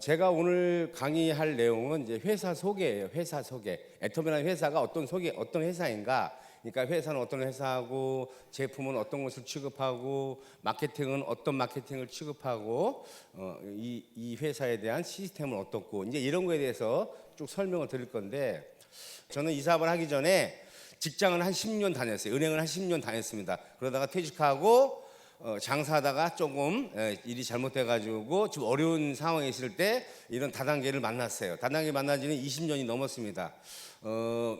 제가 오늘 강의할 내용은 이제 회사 소개예요. 회사 소개. 애텀이라는 회사가 어떤 회사인가? 그러니까 회사는 어떤 회사하고, 제품은 어떤 것을 취급하고, 마케팅은 어떤 마케팅을 취급하고, 이 회사에 대한 시스템은 어떻고, 이제 이런 거에 대해서 쭉 설명을 드릴 건데, 저는 이 사업을 하기 전에 직장을 한 10년 다녔어요. 은행을 한 10년 다녔습니다. 그러다가 퇴직하고 장사하다가 조금 일이 잘못돼가지고 좀 어려운 상황에 있을 때 이런 다단계를 만났어요. 다단계 만난 지는 20년이 넘었습니다.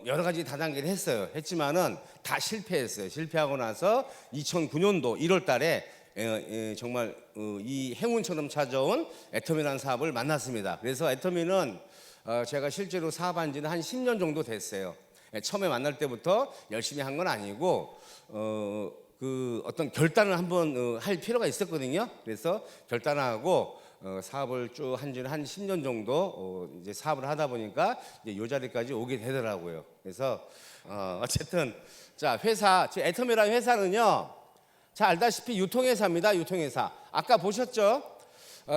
여러 가지 다단계를 했지만은 다 실패했어요. 실패하고 나서 2009년도 1월 달에 정말 이 행운처럼 찾아온 애터미라는 사업을 만났습니다. 그래서 애터미는 제가 실제로 사업한 지는 한 10년 정도 됐어요. 처음에 만날 때부터 열심히 한 건 아니고 어떤 결단을 한번 할 필요가 있었거든요. 그래서 결단하고 사업을 쭉 한 지는 한 10년 정도 이제 사업을 하다 보니까 이제 이 자리까지 오게 되더라고요. 그래서 어쨌든 자, 제 애터미라는 회사는요, 잘 알다시피 유통회사입니다. 유통회사. 아까 보셨죠?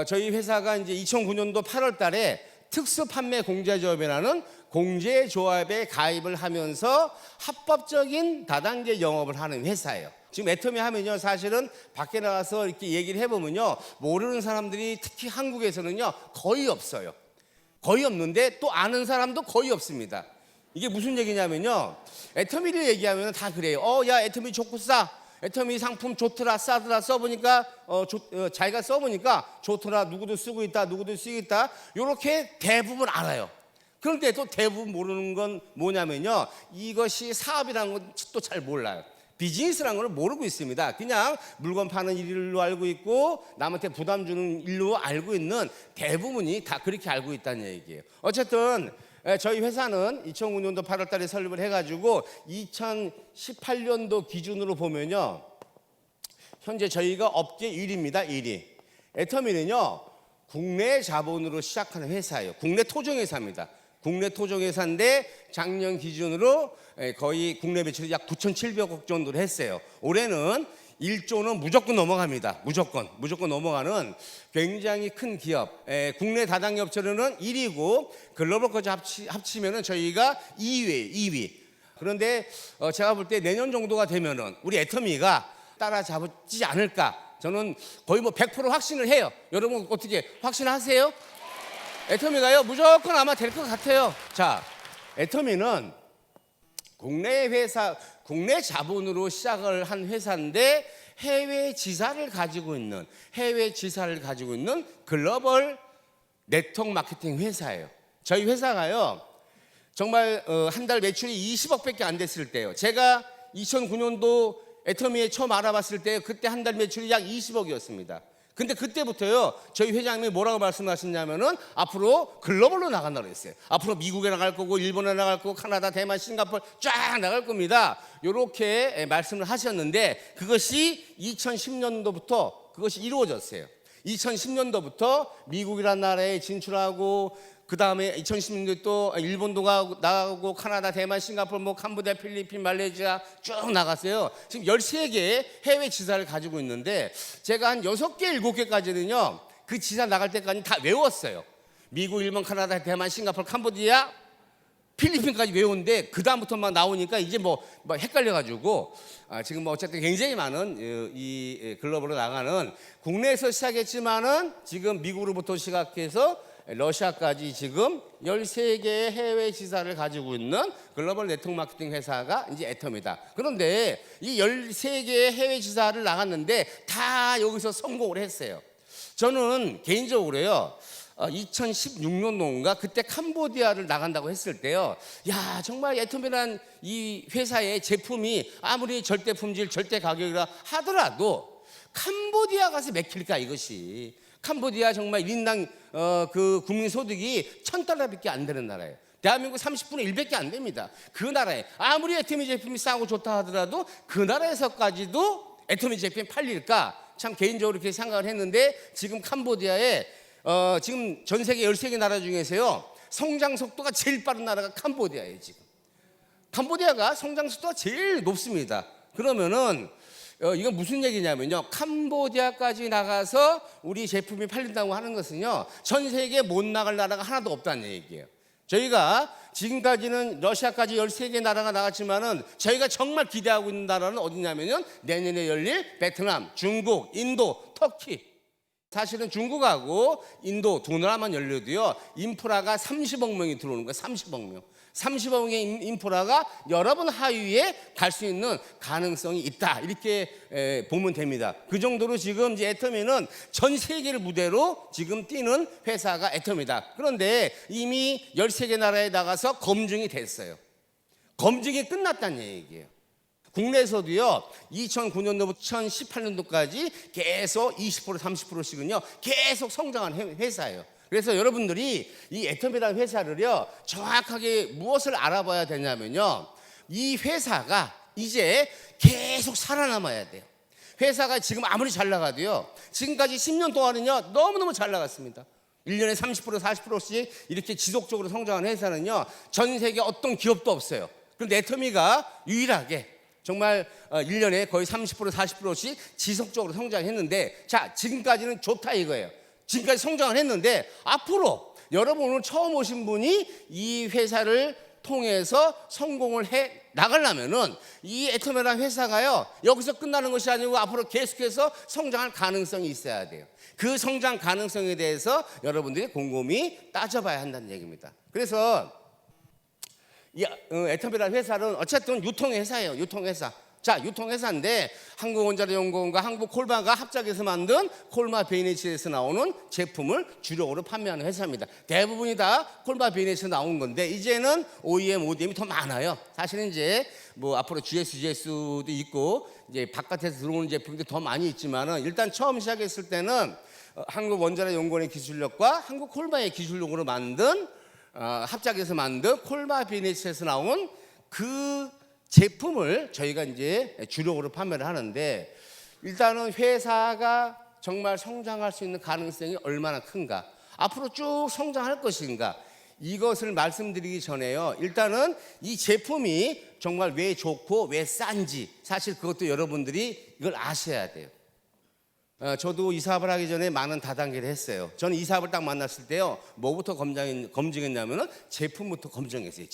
저희 회사가 이제 2009년도 8월 달에 특수판매공제조합이라는 공제조합에 가입을 하면서 합법적인 다단계 영업을 하는 회사예요. 지금 애터미 하면요, 사실은 밖에 나가서 이렇게 얘기를 해보면요, 모르는 사람들이 특히 한국에서는요 거의 없어요. 거의 없는데 또 아는 사람도 거의 없습니다. 이게 무슨 얘기냐면요, 애터미를 얘기하면 다 그래요. 야, 애터미 좋고 싸. 애터미 상품 좋더라, 싸더라, 써보니까 자기가 써보니까 좋더라, 누구도 쓰고 있다, 누구도 쓰고 있다, 이렇게 대부분 알아요. 그런데 또 대부분 모르는 건 뭐냐면요, 이것이 사업이라는 건 또 잘 몰라요. 비즈니스라는 걸 모르고 있습니다. 그냥 물건 파는 일로 알고 있고 남한테 부담 주는 일로 알고 있는 대부분이 다 그렇게 알고 있다는 얘기예요. 어쨌든 저희 회사는 2009년도 8월 달에 설립을 해가지고 2018년도 기준으로 보면요, 현재 저희가 업계 1위입니다. 1위. 애터미는요, 국내 자본으로 시작하는 회사예요. 국내 토종회사입니다. 국내 토종회사인데 작년 기준으로 거의 국내 매출이 약 9,700억 정도를 했어요. 올해는 1조는 무조건 넘어갑니다. 무조건 넘어가는 굉장히 큰 기업. 국내 다단계 업체로는 1위고 글로벌까지 합치면은 저희가 2위. 그런데 제가 볼 때 내년 정도가 되면은 우리 애터미가 따라잡지 않을까. 저는 거의 100% 확신을 해요. 여러분 어떻게 확신하세요? 애터미가요, 무조건 아마 될 것 같아요. 자, 애터미는 국내 자본으로 시작을 한 회사인데 해외 지사를 가지고 있는 글로벌 네트워크 마케팅 회사예요. 저희 회사가요, 정말 한 달 매출이 20억밖에 안 됐을 때요. 제가 2009년도 애터미에 처음 알아봤을 때 그때 한 달 매출이 약 20억이었습니다. 근데 그때부터요, 저희 회장님이 뭐라고 말씀하셨냐면은 앞으로 글로벌로 나간다고 했어요. 앞으로 미국에 나갈 거고, 일본에 나갈 거고, 카나다, 대만, 싱가포르 쫙 나갈 겁니다. 이렇게 말씀을 하셨는데 그것이 2010년도부터 그것이 이루어졌어요. 2010년도부터 미국이라는 나라에 진출하고, 그 다음에 2010년도에 또 일본도 나가고, 카나다, 대만, 싱가포르, 캄보디아, 필리핀, 말레이시아 쭉 나갔어요. 지금 13개의 해외 지사를 가지고 있는데 제가 한 6개, 7개까지는요 그 지사 나갈 때까지 다 외웠어요. 미국, 일본, 카나다, 대만, 싱가포르, 캄보디아, 필리핀까지 외웠는데 그 다음부터 막 나오니까 이제 헷갈려가지고 지금 어쨌든 굉장히 많은 이 글로벌로 나가는, 국내에서 시작했지만은 지금 미국으로부터 시작해서 러시아까지 지금 13개의 해외 지사를 가지고 있는 글로벌 네트워크 마케팅 회사가 이제 애터미다. 그런데 이 13개의 해외 지사를 나갔는데 다 여기서 성공을 했어요. 저는 개인적으로요, 2016년도인가 그때 캄보디아를 나간다고 했을 때요, 야, 정말 애터미란 이 회사의 제품이 아무리 절대 품질, 절대 가격이라 하더라도 캄보디아 가서 맥힐까 이것이. 캄보디아 정말 1인당 그 국민 소득이 $1,000밖에 안 되는 나라예요. 대한민국 30분의 1밖에 안 됩니다. 그 나라에 아무리 애터미 제품이 싸고 좋다 하더라도 그 나라에서까지도 애터미 제품이 팔릴까? 참 개인적으로 그렇게 생각을 했는데 지금 캄보디아에 지금 전 세계 13개 나라 중에서요, 성장 속도가 제일 빠른 나라가 캄보디아예요. 지금 캄보디아가 성장 속도가 제일 높습니다. 그러면은 이건 무슨 얘기냐면요. 캄보디아까지 나가서 우리 제품이 팔린다고 하는 것은요. 전 세계에 못 나갈 나라가 하나도 없다는 얘기예요. 저희가 지금까지는 러시아까지 13개 나라가 나갔지만은 저희가 정말 기대하고 있는 나라는 어디냐면요. 내년에 열릴 베트남, 중국, 인도, 터키. 사실은 중국하고 인도 두 나라만 열려도요. 인프라가 30억 명이 들어오는 거예요. 30억 명. 30억 명의 인프라가 여러분 하위에 갈 수 있는 가능성이 있다. 이렇게 보면 됩니다. 그 정도로 지금 이제 애터미는 전 세계를 무대로 지금 뛰는 회사가 애터미다. 그런데 이미 13개 나라에 나가서 검증이 됐어요. 검증이 끝났다는 얘기예요. 국내에서도요, 2009년도부터 2018년도까지 계속 20% 30%씩은요, 계속 성장한 회사예요. 그래서 여러분들이 이 애터미라는 회사를요, 정확하게 무엇을 알아봐야 되냐면요, 이 회사가 이제 계속 살아남아야 돼요. 회사가 지금 아무리 잘 나가도요, 지금까지 10년 동안은요, 너무너무 잘 나갔습니다. 1년에 30% 40%씩 이렇게 지속적으로 성장한 회사는요, 전 세계 어떤 기업도 없어요. 그런데 애터미가 유일하게 정말 1년에 거의 30% 40%씩 지속적으로 성장했는데, 자, 지금까지는 좋다 이거예요. 지금까지 성장을 했는데 앞으로 여러분 오늘 처음 오신 분이 이 회사를 통해서 성공을 해 나가려면은 이 애터미라는 회사가요, 여기서 끝나는 것이 아니고 앞으로 계속해서 성장할 가능성이 있어야 돼요. 그 성장 가능성에 대해서 여러분들이 곰곰이 따져봐야 한다는 얘기입니다. 그래서 이 애터미라는 회사는 어쨌든 유통회사예요. 유통회사. 자, 유통회사인데 한국원자력연구원과 한국콜마가 합작해서 만든 콜마 베이네츠에서 나오는 제품을 주력으로 판매하는 회사입니다. 대부분이 다 콜마 베이네츠에서 나온 건데 이제는 OEM, ODM이 더 많아요. 사실은 이제 뭐 앞으로 GS도 있고 이제 바깥에서 들어오는 제품도 더 많이 있지만은 일단 처음 시작했을 때는 한국원자력연구원의 기술력과 한국콜마의 기술력으로 만든 합작해서 만든 콜마 베이네츠에서 나온 그 제품을 저희가 이제 주력으로 판매를 하는데, 일단은 회사가 정말 성장할 수 있는 가능성이 얼마나 큰가, 앞으로 쭉 성장할 것인가, 이것을 말씀드리기 전에요, 일단은 이 제품이 정말 왜 좋고 왜 싼지 사실 그것도 여러분들이 이걸 아셔야 돼요. 저도 이 사업을 하기 전에 많은 다단계를 했어요. 저는 이 사업을 딱 만났을 때요, 뭐부터 검증했냐면은 제품부터 검증했어요.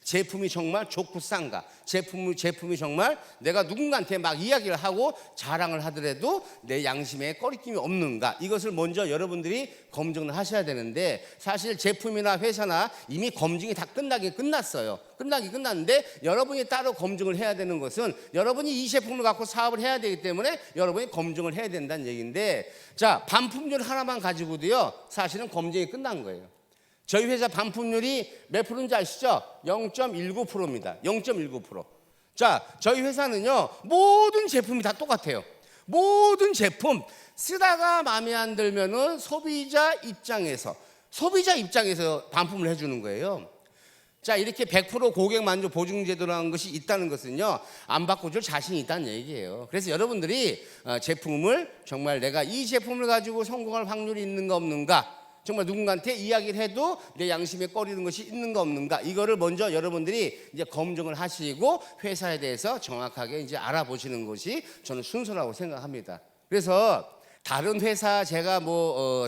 제품이 정말 좋고 싼가, 제품이 정말 내가 누군가한테 막 이야기를 하고 자랑을 하더라도 내 양심에 꺼리낌이 없는가, 이것을 먼저 여러분들이 검증을 하셔야 되는데, 사실 제품이나 회사나 이미 검증이 다 끝나긴 끝났는데 여러분이 따로 검증을 해야 되는 것은 여러분이 이 제품을 갖고 사업을 해야 되기 때문에 여러분이 검증을 해야 된다는 얘기인데, 자, 반품률 하나만 가지고도요 사실은 검증이 끝난 거예요. 저희 회사 반품률이 몇 프로인지 아시죠? 0.19%입니다. 0.19%. 자, 저희 회사는요 모든 제품이 다 똑같아요. 모든 제품 쓰다가 마음에 안 들면은 소비자 입장에서 반품을 해주는 거예요. 자, 이렇게 100% 고객 만족 보증 제도라는 것이 있다는 것은요, 안 바꿔줄 자신이 있다는 얘기예요. 그래서 여러분들이 제품을 정말 내가 이 제품을 가지고 성공할 확률이 있는가 없는가, 정말 누군가한테 이야기를 해도 내 양심에 꺼리는 것이 있는가 없는가, 이거를 먼저 여러분들이 이제 검증을 하시고 회사에 대해서 정확하게 이제 알아보시는 것이 저는 순서라고 생각합니다. 그래서 다른 회사, 제가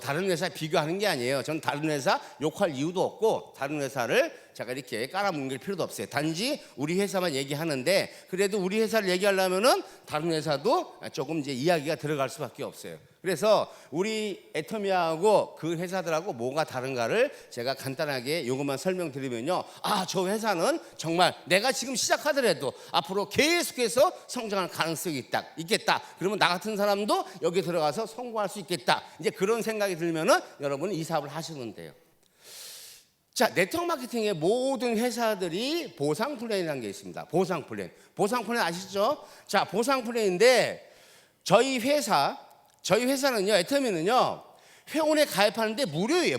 다른 회사 비교하는 게 아니에요. 저는 다른 회사 욕할 이유도 없고 다른 회사를 제가 이렇게 깔아뭉갤 필요도 없어요. 단지 우리 회사만 얘기하는데, 그래도 우리 회사를 얘기하려면은 다른 회사도 조금 이제 이야기가 들어갈 수밖에 없어요. 그래서 우리 애터미하고 그 회사들하고 뭐가 다른가를 제가 간단하게 이것만 설명드리면요, 저 회사는 정말 내가 지금 시작하더라도 앞으로 계속해서 성장할 가능성이 있겠다. 그러면 나 같은 사람도 여기 들어가서 성공할 수 있겠다. 이제 그런 생각이 들면은 여러분은 이 사업을 하시면 돼요. 자, 네트워크 마케팅의 모든 회사들이 보상 플랜이라는 게 있습니다. 보상 플랜 아시죠? 자, 보상 플랜인데 저희 회사는요, 애터미는요, 회원에 가입하는데 무료예요.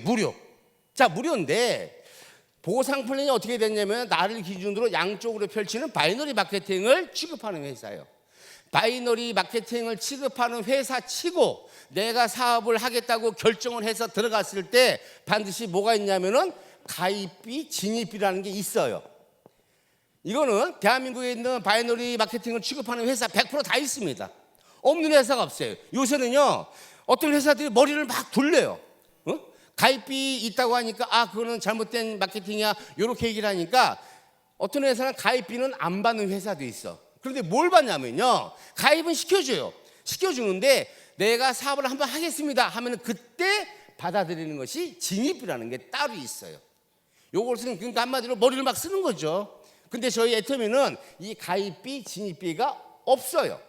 자, 무료인데 보상 플랜이 어떻게 됐냐면 나를 기준으로 양쪽으로 펼치는 바이너리 마케팅을 취급하는 회사예요. 바이너리 마케팅을 취급하는 회사 치고 내가 사업을 하겠다고 결정을 해서 들어갔을 때 반드시 뭐가 있냐면은 가입비, 진입비라는 게 있어요. 이거는 대한민국에 있는 바이너리 마케팅을 취급하는 회사 100%다 있습니다. 없는 회사가 없어요. 요새는요, 어떤 회사들이 머리를 막 돌려요. 가입비 있다고 하니까 그거는 잘못된 마케팅이야, 이렇게 얘기를 하니까 어떤 회사는 가입비는 안 받는 회사도 있어. 그런데 뭘 받냐면요, 가입은 시켜줘요. 시켜주는데 내가 사업을 한번 하겠습니다 하면 그때 받아들이는 것이 진입비라는 게 따로 있어요. 요것은 그러니까 한마디로 머리를 막 쓰는 거죠. 근데 저희 애터미는 이 가입비, 진입비가 없어요.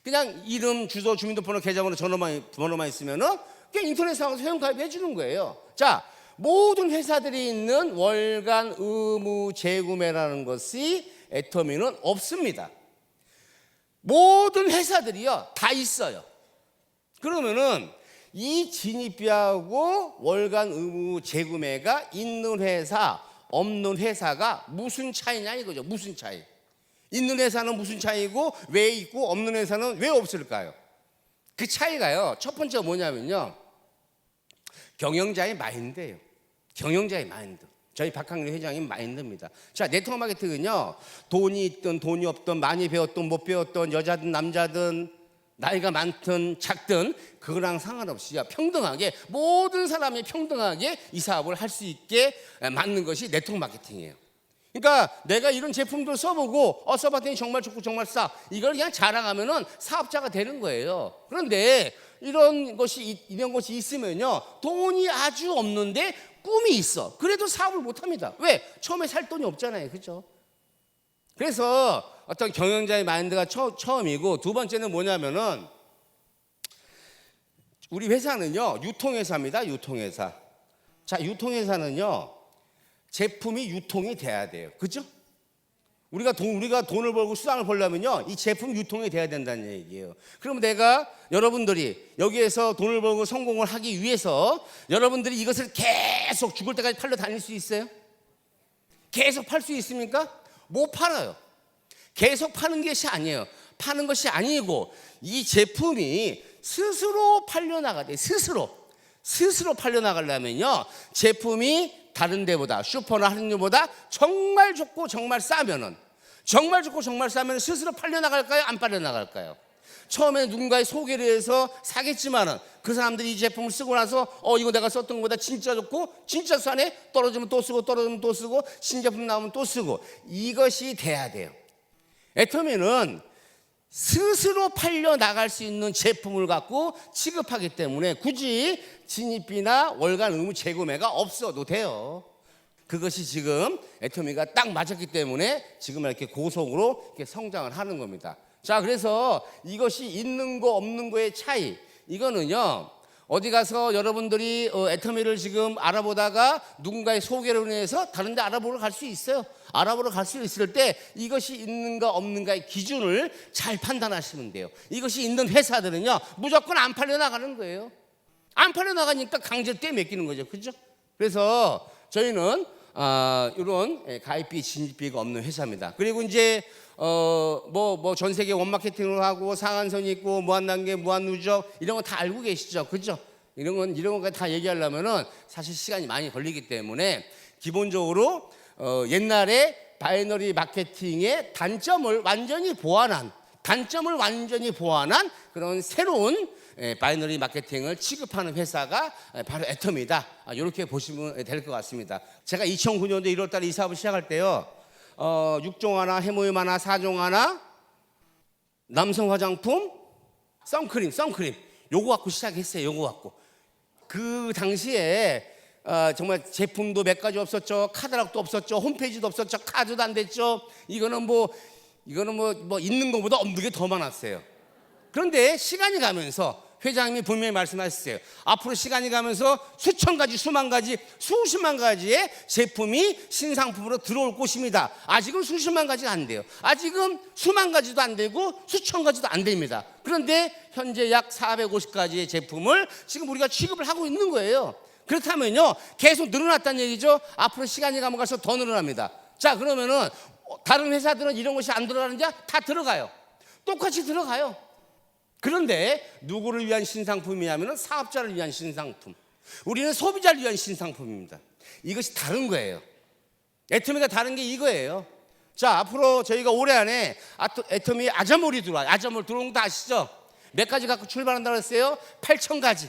그냥 이름, 주소, 주민등록번호, 계좌번호, 번호만 있으면은 그냥 인터넷 상에서 회원 가입해 주는 거예요. 자, 모든 회사들이 있는 월간 의무 재구매라는 것이 애터미는 없습니다. 모든 회사들이요 다 있어요. 그러면은 이 진입비하고 월간 의무 재구매가 있는 회사, 없는 회사가 무슨 차이냐 이거죠. 무슨 차이? 있는 회사는 무슨 차이고 왜 있고 없는 회사는 왜 없을까요? 그 차이가요, 첫 번째가 뭐냐면요, 경영자의 마인드예요. 경영자의 마인드. 저희 박항일 회장님 마인드입니다. 자, 네트워크 마케팅은요, 돈이 있든 돈이 없든 많이 배웠든 못 배웠든 여자든 남자든 나이가 많든 작든 그거랑 상관없이 평등하게 모든 사람이 평등하게 이 사업을 할 수 있게 만든 것이 네트워크 마케팅이에요. 그러니까 내가 이런 제품들 써보고 써봤더니 정말 좋고 정말 싸, 이걸 그냥 자랑하면은 사업자가 되는 거예요. 그런데 이런 것이 있으면요, 돈이 아주 없는데 꿈이 있어. 그래도 사업을 못합니다. 왜? 처음에 살 돈이 없잖아요, 그렇죠? 그래서 어떤 경영자의 마인드가 처음이고, 두 번째는 뭐냐면은 우리 회사는요 유통회사입니다. 유통회사. 자, 유통회사는요 제품이 유통이 돼야 돼요, 그렇죠? 우리가 돈을 벌고 수당을 벌려면요 이 제품 유통이 돼야 된다는 얘기예요. 그럼 내가 여러분들이 여기에서 돈을 벌고 성공을 하기 위해서 여러분들이 이것을 계속 죽을 때까지 팔러 다닐 수 있어요? 계속 팔 수 있습니까? 못 팔아요. 계속 파는 것이 아니에요. 파는 것이 아니고 이 제품이 스스로 팔려나가야 돼요. 스스로 팔려나가려면요 제품이 다른 데보다, 슈퍼나 할인율보다 정말 좋고 정말 싸면은, 정말 좋고 정말 싸면 스스로 팔려나갈까요? 안 팔려나갈까요? 처음에 누군가의 소개를 해서 사겠지만은 그 사람들이 이 제품을 쓰고 나서 이거 내가 썼던 것보다 진짜 좋고 진짜 싸네, 떨어지면 또 쓰고 떨어지면 또 쓰고 신제품 나오면 또 쓰고, 이것이 돼야 돼요. 애터미는 스스로 팔려나갈 수 있는 제품을 갖고 취급하기 때문에 굳이 진입비나 월간 의무 재구매가 없어도 돼요. 그것이 지금 애터미가 딱 맞았기 때문에 지금 이렇게 고속으로 이렇게 성장을 하는 겁니다. 자, 그래서 이것이 있는 거 없는 거의 차이, 이거는요 어디 가서 여러분들이 애터미를 지금 알아보다가 누군가의 소개로 인해서 다른 데 알아보러 갈 수 있어요. 알아보러 갈 수 있을 때 이것이 있는가 없는가의 기준을 잘 판단하시면 돼요. 이것이 있는 회사들은요 무조건 안 팔려나가는 거예요. 안 팔려나가니까 강제로 떼매기는 거죠, 그렇죠? 그래서 저희는 이런 가입비, 진입비가 없는 회사입니다. 그리고 이제 전 세계 원마케팅을 하고 상한선이 있고 무한단계, 무한누적 이런 거 다 알고 계시죠, 그렇죠? 이런 거 다 얘기하려면은 사실 시간이 많이 걸리기 때문에 기본적으로 옛날에 바이너리 마케팅의 단점을 완전히 보완한 그런 새로운 바이너리 마케팅을 취급하는 회사가 바로 애터미다. 이렇게 보시면 될 것 같습니다. 제가 2009년도 1월 달에 이 사업을 시작할 때요 6종 하나, 해모임 하나, 4종 하나, 남성 화장품, 선크림 요거 갖고 시작했어요. 요거 갖고 그 당시에 정말 제품도 몇 가지 없었죠. 카talog도 없었죠. 홈페이지도 없었죠. 카드도 안 됐죠. 이거는 뭐 있는 것보다 없는 게 더 많았어요. 그런데 시간이 가면서 회장님이 분명히 말씀하셨어요. 앞으로 시간이 가면서 수천 가지, 수만 가지, 수십만 가지의 제품이 신상품으로 들어올 것입니다. 아직은 수십만 가지가 안 돼요. 아직은 수만 가지도 안 되고 수천 가지도 안 됩니다. 그런데 현재 약 450가지의 제품을 지금 우리가 취급을 하고 있는 거예요. 그렇다면요 계속 늘어났다는 얘기죠. 앞으로 시간이 가면 갈수록 더 늘어납니다. 자, 그러면은 다른 회사들은 이런 것이 안 들어가는지 다 들어가요. 똑같이 들어가요. 그런데 누구를 위한 신상품이냐면 사업자를 위한 신상품, 우리는 소비자를 위한 신상품입니다. 이것이 다른 거예요. 애터미가 다른 게 이거예요. 자, 앞으로 저희가 올해 안에 애터미 아자몰이 들어와요. 아자몰 들어온 거 다 아시죠? 몇 가지 갖고 출발한다고 했어요? 8,000가지.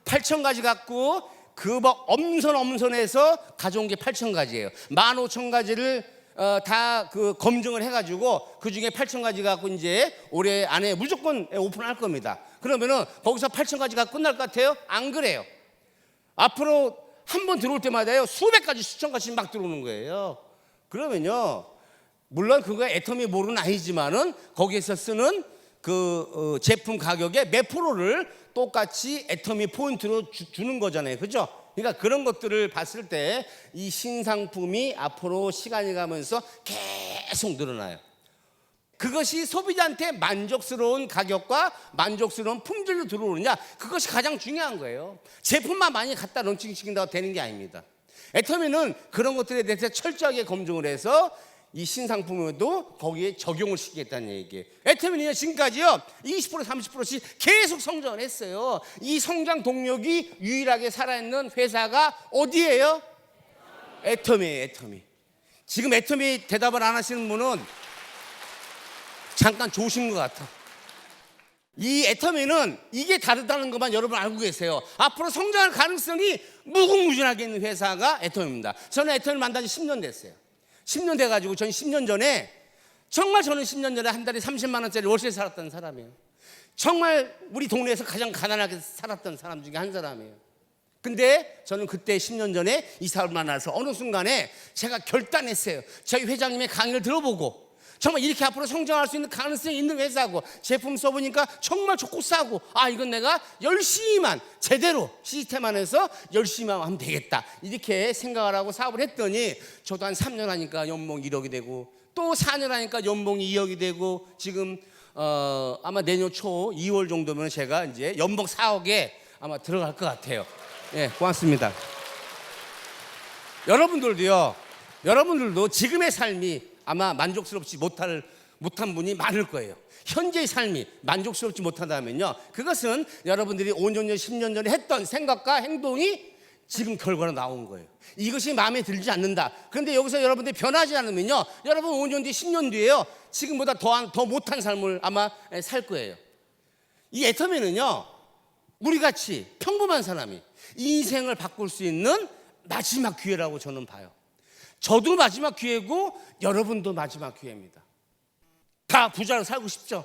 8,000가지 갖고 그 엄선해서 가져온 게 8,000가지예요. 15,000가지를 다 그 검증을 해가지고 그 중에 8,000가지 갖고 이제 올해 안에 무조건 오픈할 겁니다. 그러면은 거기서 8,000가지가 끝날 것 같아요? 안 그래요. 앞으로 한 번 들어올 때마다요 수백 가지, 수천 가지 막 들어오는 거예요. 그러면요, 물론 그거 애터미 몰은 아니지만은 거기에서 쓰는 그 제품 가격의 몇 프로를 똑같이 애터미 포인트로 주는 거잖아요, 그죠? 그러니까 그런 것들을 봤을 때 이 신상품이 앞으로 시간이 가면서 계속 늘어나요. 그것이 소비자한테 만족스러운 가격과 만족스러운 품질로 들어오느냐, 그것이 가장 중요한 거예요. 제품만 많이 갖다 런칭시킨다고 되는 게 아닙니다. 애터미는 그런 것들에 대해서 철저하게 검증을 해서 이 신상품에도 거기에 적용을 시키겠다는 얘기예요. 애터미는 지금까지요 20% 30%씩 계속 성장을 했어요. 이 성장 동력이 유일하게 살아있는 회사가 어디예요? 애터미예요. 애터미. 지금 애터미 대답을 안 하시는 분은 잠깐 좋으신 것 같아. 이 애터미는 이게 다르다는 것만 여러분 알고 계세요. 앞으로 성장할 가능성이 무궁무진하게 있는 회사가 애터미입니다. 저는 애터미를 만난 지 10년 됐어요. 10년 돼가지고 저는 10년 전에 정말 저는 10년 전에 한 달에 30만 원짜리 월세 살았던 사람이에요. 정말 우리 동네에서 가장 가난하게 살았던 사람 중에 한 사람이에요. 근데 저는 그때 10년 전에 이 사람을 만나서 어느 순간에 제가 결단했어요. 저희 회장님의 강의를 들어보고 정말 이렇게 앞으로 성장할 수 있는 가능성이 있는 회사고 제품 써보니까 정말 좋고 싸고, 아 이건 내가 열심히만 제대로 시스템 안에서 열심히만 하면 되겠다, 이렇게 생각을 하고 사업을 했더니 저도 한 3년 하니까 연봉 1억이 되고 또 4년 하니까 연봉이 2억이 되고 지금 아마 내년 초 2월 정도면 제가 이제 연봉 4억에 아마 들어갈 것 같아요. 예, 고맙습니다. 여러분들도 지금의 삶이 아마 만족스럽지 못한 분이 많을 거예요. 현재의 삶이 만족스럽지 못하다면요, 그것은 여러분들이 5년 전, 10년 전에 했던 생각과 행동이 지금 결과로 나온 거예요. 이것이 마음에 들지 않는다. 그런데 여기서 여러분들이 변하지 않으면요, 여러분 5년 뒤, 10년 뒤에요, 지금보다 더 못한 삶을 아마 살 거예요. 이 애터미는요, 우리같이 평범한 사람이 인생을 바꿀 수 있는 마지막 기회라고 저는 봐요. 저도 마지막 기회고 여러분도 마지막 기회입니다. 다 부자로 살고 싶죠?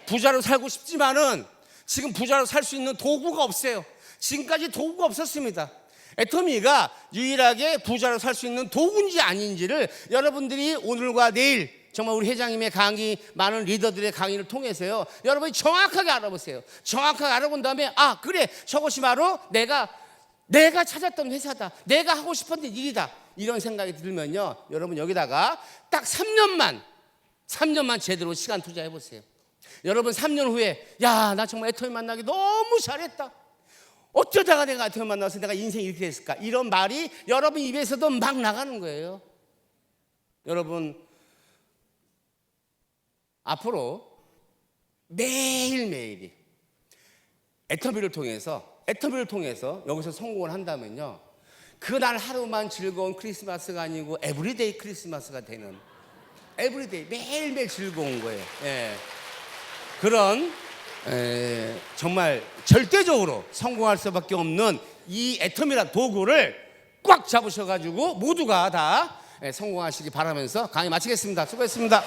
부자로 살고 싶지만은 지금 부자로 살 수 있는 도구가 없어요. 지금까지 도구가 없었습니다. 애터미가 유일하게 부자로 살 수 있는 도구인지 아닌지를 여러분들이 오늘과 내일 정말 우리 회장님의 강의, 많은 리더들의 강의를 통해서요, 여러분이 정확하게 알아보세요. 정확하게 알아본 다음에 아 그래, 저것이 바로 내가 찾았던 회사다, 내가 하고 싶었던 일이다, 이런 생각이 들면요, 여러분 여기다가 딱 3년만 제대로 시간 투자해 보세요. 여러분 3년 후에 야, 나 정말 애터미 만나기 너무 잘했다, 어쩌다가 내가 애터미 만나서 내가 인생이 이렇게 됐을까, 이런 말이 여러분 입에서도 막 나가는 거예요. 여러분 앞으로 매일매일이 애터미를 통해서 여기서 성공을 한다면요, 그날 하루만 즐거운 크리스마스가 아니고 에브리데이 크리스마스가 되는, 에브리데이 매일매일 즐거운 거예요. 예. 그런 정말 절대적으로 성공할 수밖에 없는 이 애터미란 도구를 꽉 잡으셔가지고 모두가 다 성공하시기 바라면서 강의 마치겠습니다. 수고했습니다.